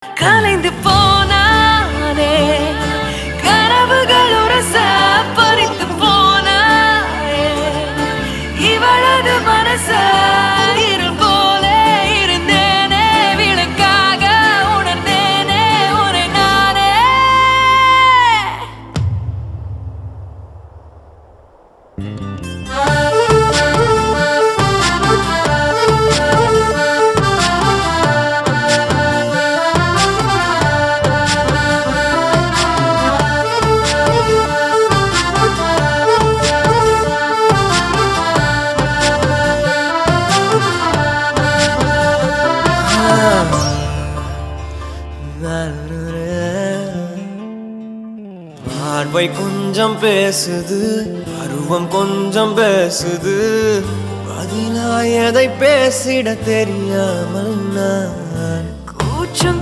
கலைந்து போனானே கனவுகள் உரச பறித்து போனாயே இவளது மனச இருள் போல இருந்தேனே விளக்காக உணர்ந்தேனே உன்னை நானே பார்வை கொஞ்சம் பேசுது, பருவம் கொஞ்சம் பேசுது, பதிலா எதை பேசிட தெரியாமல் நான் கூச்சம்